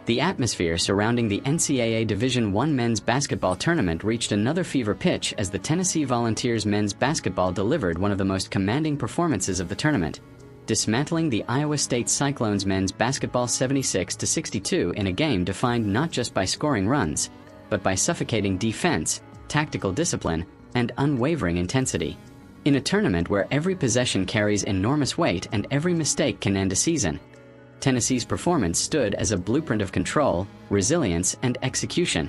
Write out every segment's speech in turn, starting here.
The atmosphere surrounding the NCAA Division I men's basketball tournament reached another fever pitch as the Tennessee Volunteers men's basketball delivered one of the most commanding performances of the tournament, dismantling the Iowa State Cyclones men's basketball 76-62 in a game defined not just by scoring runs, but by suffocating defense, tactical discipline, and unwavering intensity. In a tournament where every possession carries enormous weight and every mistake can end a season, Tennessee's performance stood as a blueprint of control, resilience, and execution,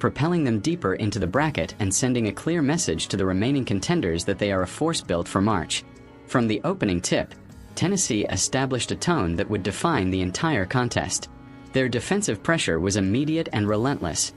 propelling them deeper into the bracket and sending a clear message to the remaining contenders that they are a force built for March. From the opening tip, Tennessee established a tone that would define the entire contest. Their defensive pressure was immediate and relentless,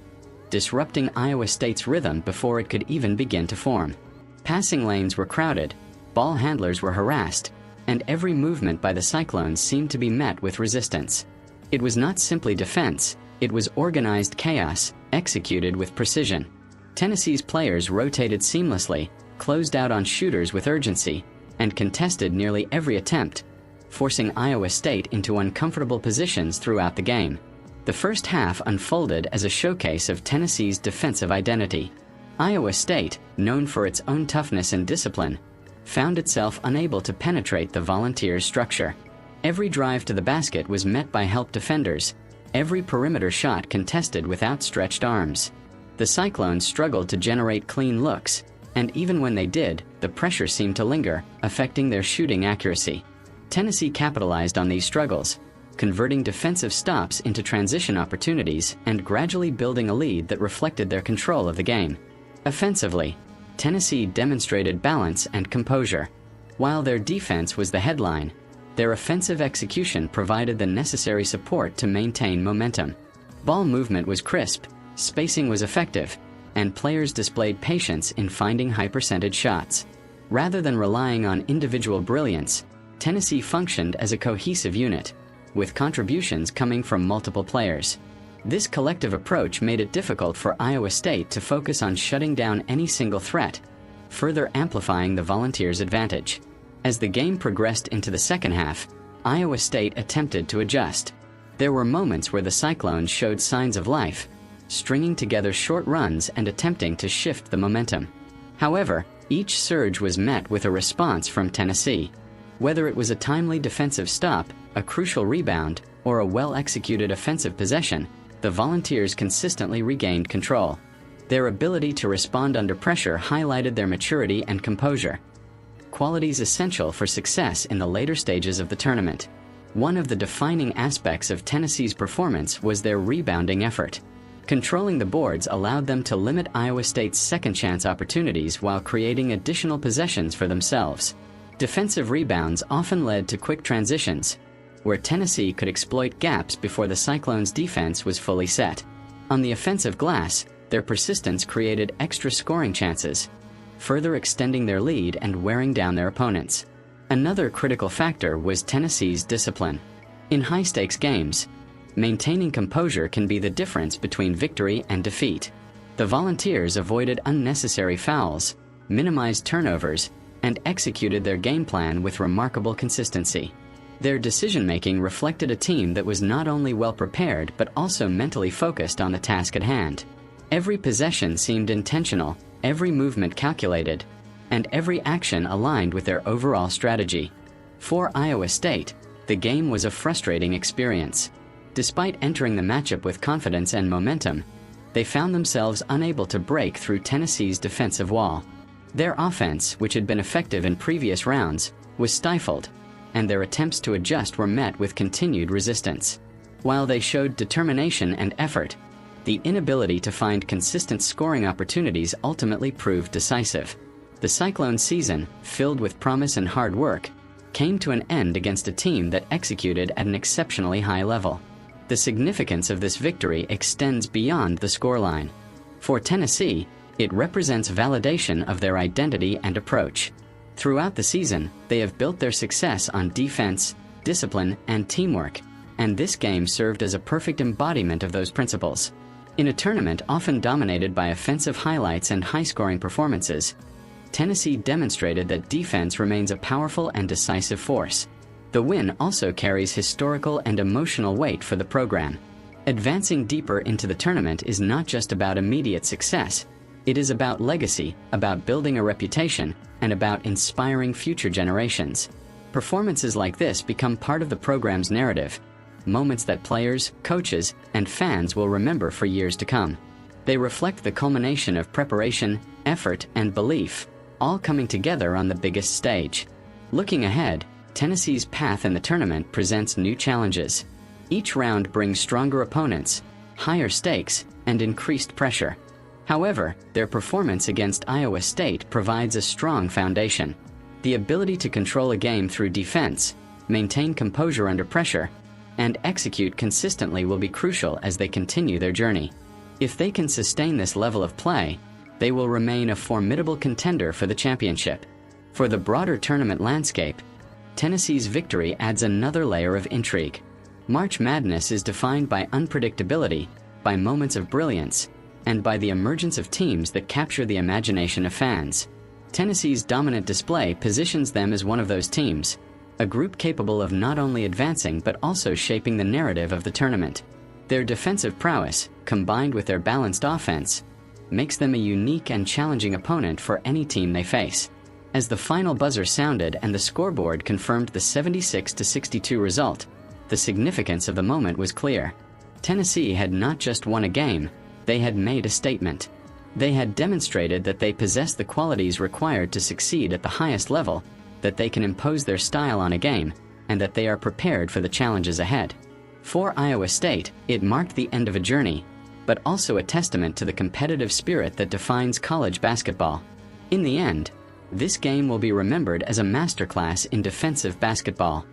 disrupting Iowa State's rhythm before it could even begin to form. Passing lanes were crowded, ball handlers were harassed, and every movement by the Cyclones seemed to be met with resistance. It was not simply defense, it was organized chaos, executed with precision. Tennessee's players rotated seamlessly, closed out on shooters with urgency, and contested nearly every attempt, forcing Iowa State into uncomfortable positions throughout the game. The first half unfolded as a showcase of Tennessee's defensive identity. Iowa State, known for its own toughness and discipline, found itself unable to penetrate the Volunteers' structure. Every drive to the basket was met by help defenders, every perimeter shot contested with outstretched arms. The Cyclones struggled to generate clean looks, and even when they did, the pressure seemed to linger, affecting their shooting accuracy. Tennessee capitalized on these struggles, converting defensive stops into transition opportunities and gradually building a lead that reflected their control of the game. Offensively, Tennessee demonstrated balance and composure. While their defense was the headline, their offensive execution provided the necessary support to maintain momentum. Ball movement was crisp, spacing was effective, and players displayed patience in finding high-percentage shots. Rather than relying on individual brilliance, Tennessee functioned as a cohesive unit, with contributions coming from multiple players. This collective approach made it difficult for Iowa State to focus on shutting down any single threat, further amplifying the Volunteers' advantage. As the game progressed into the second half, Iowa State attempted to adjust. There were moments where the Cyclones showed signs of life, stringing together short runs and attempting to shift the momentum. However, each surge was met with a response from Tennessee. Whether it was a timely defensive stop, a crucial rebound, or a well-executed offensive possession, the Volunteers consistently regained control. Their ability to respond under pressure highlighted their maturity and composure, qualities essential for success in the later stages of the tournament. One of the defining aspects of Tennessee's performance was their rebounding effort. Controlling the boards allowed them to limit Iowa State's second-chance opportunities while creating additional possessions for themselves. Defensive rebounds often led to quick transitions, where Tennessee could exploit gaps before the Cyclones' defense was fully set. On the offensive glass, their persistence created extra scoring chances, further extending their lead and wearing down their opponents. Another critical factor was Tennessee's discipline. In high-stakes games, maintaining composure can be the difference between victory and defeat. The Volunteers avoided unnecessary fouls, minimized turnovers, and executed their game plan with remarkable consistency. Their decision-making reflected a team that was not only well-prepared but also mentally focused on the task at hand. Every possession seemed intentional, every movement calculated, and every action aligned with their overall strategy. For Iowa State, the game was a frustrating experience. Despite entering the matchup with confidence and momentum, they found themselves unable to break through Tennessee's defensive wall. Their offense, which had been effective in previous rounds, was stifled, and their attempts to adjust were met with continued resistance. While they showed determination and effort, the inability to find consistent scoring opportunities ultimately proved decisive. The Cyclone season, filled with promise and hard work, came to an end against a team that executed at an exceptionally high level. The significance of this victory extends beyond the scoreline. For Tennessee, it represents validation of their identity and approach. Throughout the season, they have built their success on defense, discipline, and teamwork, and this game served as a perfect embodiment of those principles. In a tournament often dominated by offensive highlights and high-scoring performances, Tennessee demonstrated that defense remains a powerful and decisive force. The win also carries historical and emotional weight for the program. Advancing deeper into the tournament is not just about immediate success. It is about legacy, about building a reputation, and about inspiring future generations. Performances like this become part of the program's narrative, moments that players, coaches, and fans will remember for years to come. They reflect the culmination of preparation, effort, and belief, all coming together on the biggest stage. Looking ahead, Tennessee's path in the tournament presents new challenges. Each round brings stronger opponents, higher stakes, and increased pressure. However, their performance against Iowa State provides a strong foundation. The ability to control a game through defense, maintain composure under pressure, and execute consistently will be crucial as they continue their journey. If they can sustain this level of play, they will remain a formidable contender for the championship. For the broader tournament landscape, Tennessee's victory adds another layer of intrigue. March Madness is defined by unpredictability, by moments of brilliance, and by the emergence of teams that capture the imagination of fans. Tennessee's dominant display positions them as one of those teams, a group capable of not only advancing but also shaping the narrative of the tournament. Their defensive prowess, combined with their balanced offense, makes them a unique and challenging opponent for any team they face. As the final buzzer sounded and the scoreboard confirmed the 76-62 result, the significance of the moment was clear. Tennessee had not just won a game, they had made a statement. They had demonstrated that they possess the qualities required to succeed at the highest level, that they can impose their style on a game, and that they are prepared for the challenges ahead. For Iowa State, it marked the end of a journey, but also a testament to the competitive spirit that defines college basketball. In the end, this game will be remembered as a masterclass in defensive basketball.